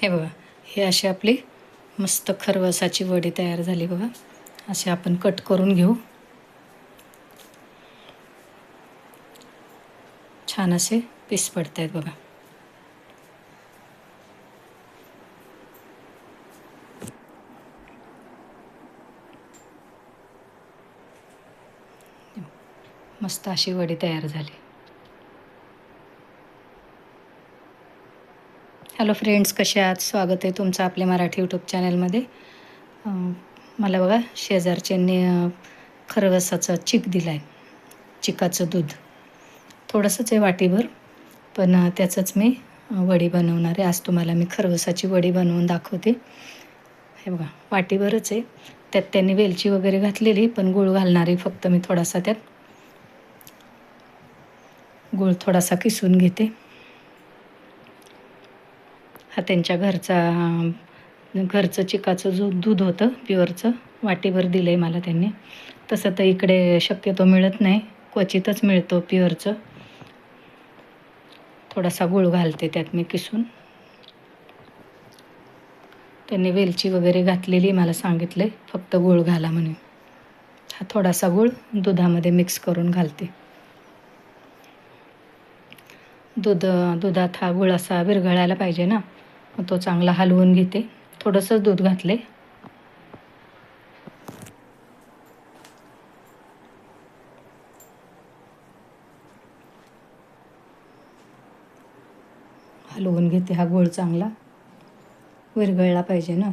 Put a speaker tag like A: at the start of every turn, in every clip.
A: हे बघा, हे अशी आपली मस्त खरवसाची वडी तयार झाली बघा. असे आपण कट करून घेऊ. छान असे पीस पडत आहेत बघा. मस्त अशी वडी तयार झाली. हॅलो फ्रेंड्स, कसे आहात? स्वागत आहे तुमचं आपल्या मराठी यूट्यूब चॅनलमध्ये. मला बघा शेजारच्यांनी खरवसाचा चिक दिला आहे. चिकाचं दूध थोडंसंच आहे वाटीभर, पण त्याचंच मी वडी बनवणार आहे. आज तुम्हाला मी खरवसाची वडी बनवून दाखवते. हे बघा, वाटीभरच आहे. त्यात त्यांनी वेलची वगैरे घातलेली, पण गूळ घालणार आहे फक्त मी थोडासा. त्यात गूळ थोडासा किसून घेते. हा त्यांच्या घरचं चिकाचं दूध होतं, प्युअरचं. वाटीभर दिलं आहे मला त्यांनी. तसं तर इकडे शक्यतो मिळत नाही, क्वचितच मिळतो प्युअरचं. थोडासा गूळ घालते त्यात मी किसून. त्यांनी वेलची वगैरे घातलेली मला सांगितले, फक्त गूळ घाला म्हणून. हा थोडासा गूळ दुधामध्ये मिक्स करून घालते. दुधात हा गूळ असा विरघळायला पाहिजे ना, मग तो चांगला हलवून घेते. थोडंसंच दूध घातले. हलवून घेते. हा गूळ चांगला विरघळला पाहिजे ना.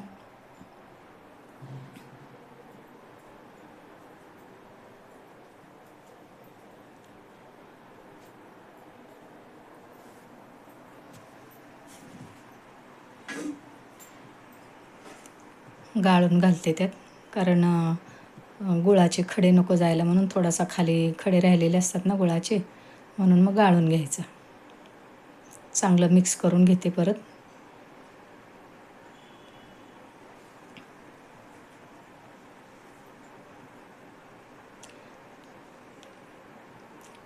A: गाळून घालते त्यात, कारण गुळाचे खडे नको जायला म्हणून. थोडासा खाली खडे राहिलेले असतात ना गुळाचे, म्हणून मग गाळून घ्यायचं. चांगलं मिक्स करून घेते परत.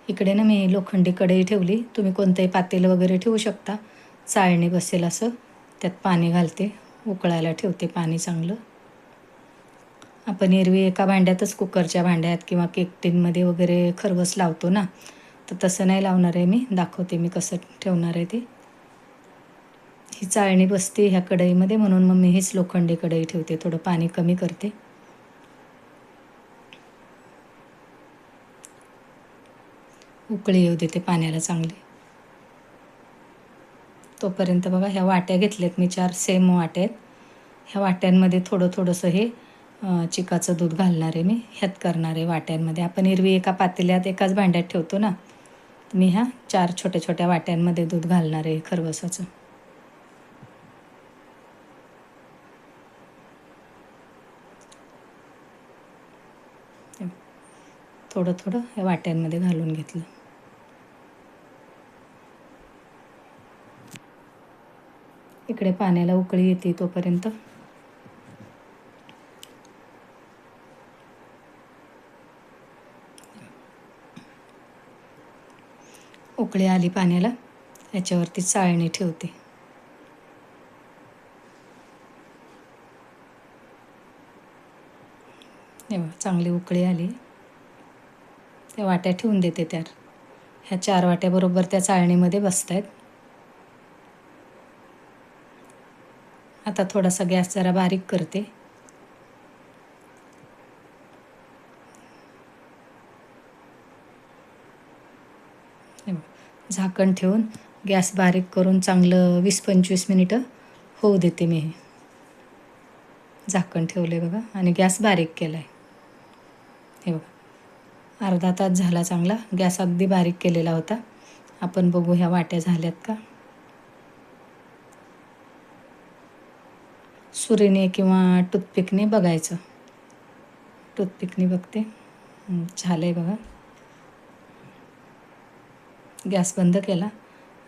A: इकडे ना मी लोखंडी कढई ठेवली. तुम्ही कोणतंही पातेलं वगैरे ठेवू शकता, चाळणी बसेल असं. त्यात पाणी घालते, उकळायला ठेवते पाणी चांगलं. आपण एरवी एका भांड्यातच, कुकरच्या भांड्यात किंवा केक टिनमध्ये वगैरे खरवस लावतो ना, तर तसं नाही लावणार आहे मी. दाखवते मी कसं ठेवणार आहे ते. ही चाळणी बसते ह्या कढईमध्ये, म्हणून मग मी हीच लोखंडी कढई ठेवते. थोडं पाणी कमी करते. उकळी येऊ देते पाण्याला चांगली. तोपर्यंत बघा, ह्या वाट्या घेतल्यात मी 4 सेम वाट्या आहेत. ह्या वाट्यांमध्ये थोडंसं हे चिकाचं दूध घालणार आहे मी. ह्यात करणार आहे वाट्यांमध्ये. आपण एरवी एका पातेल्यात एकाच भांड्यात ठेवतो ना, मी ह्या 4 छोट्या वाट्यांमध्ये दूध घालणार आहे खरवसाचं. थोडं या वाट्यांमध्ये घालून घेतलं. इकडे पाण्याला उकळी येते तोपर्यंत उकळी आली पाण्याला, याच्यावरती चाळणी ठेवते. चांगली उकळी आली. त्या वाट्या ठेवून देते त्यात. ह्या 4 वाट्या बरोबर त्या चाळणीमध्ये बसत आहेत. आता थोडासा गॅस जरा बारीक करते. झाकण ठेवून गॅस बारीक करून चांगलं 20-25 मिनिटं होऊ देते मी. हे झाकण ठेवले बघा, आणि गॅस बारीक केला आहे. हे बघा, अर्धा तास झाला चांगला. गॅस अगदी बारीक केलेला होता. आपण बघू ह्या वाट्या झाल्यात का. सुरीने किंवा टूथपिकने बघायचं. टूथपिकने बघते. झालं आहे बघा. गॅस बंद केला.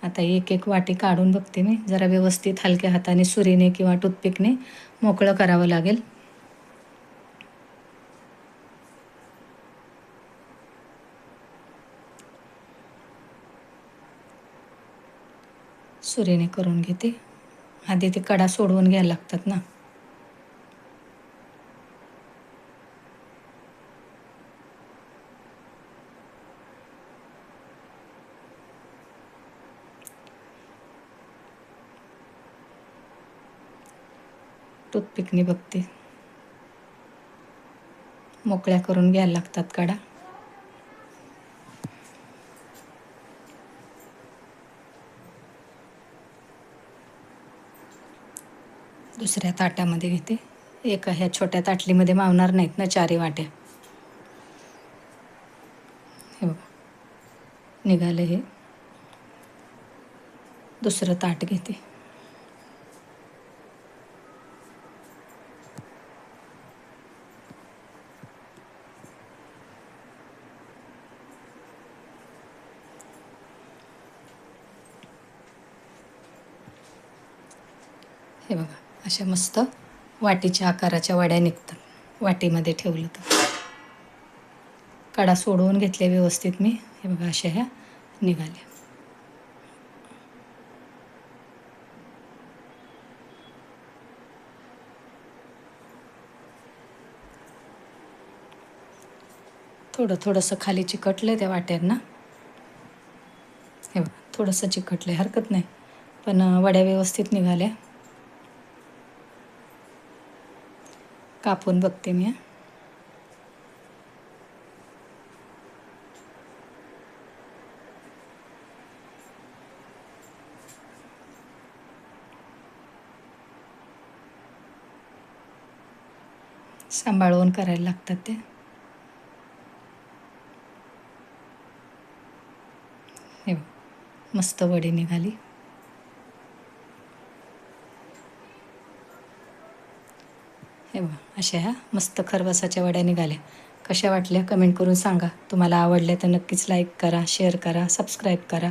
A: आता एक वाटी काढून बघते मी. जरा व्यवस्थित हलक्या हाताने सुरीने किंवा टूथपिकने मोकळं करावं लागेल. सुरीने करून घेते. आधी ते कडा सोडवून घ्यायला लागतात ना. टूथपिकने बघते. मोकळ्या करून घ्यायला लागतात कडा. दुसऱ्या ताटामध्ये घेते. एका ह्या छोट्या ताटलीमध्ये मावणार नाहीत ना 4 वाट्या. हे बघा निघालं हे. दुसरं ताट घेते. हे बघा अशा मस्त वाटीच्या आकाराच्या वड्या निघतात. वाटीमध्ये ठेवलं तर कडा सोडवून घेतले व्यवस्थित मी. हे बघा अशा ह्या निघाल्या. थोडंसं खाली चिकटलं त्या वाट्यांना. हे बघा थोडंसं चिकटलं हरकत नाही, पण वड्या व्यवस्थित निघाल्या. कापून बघते मी. सांभाळून करायला लागतात ते. हे मस्त वडी निघाली. हे बघा अशा ह्या मस्त खरवसाच्या वड्या निघाल्या. कशा वाटल्या कमेंट करून सांगा. तुम्हाला आवडल्या तर नक्कीच लाईक करा, शेअर करा, सबस्क्राईब करा.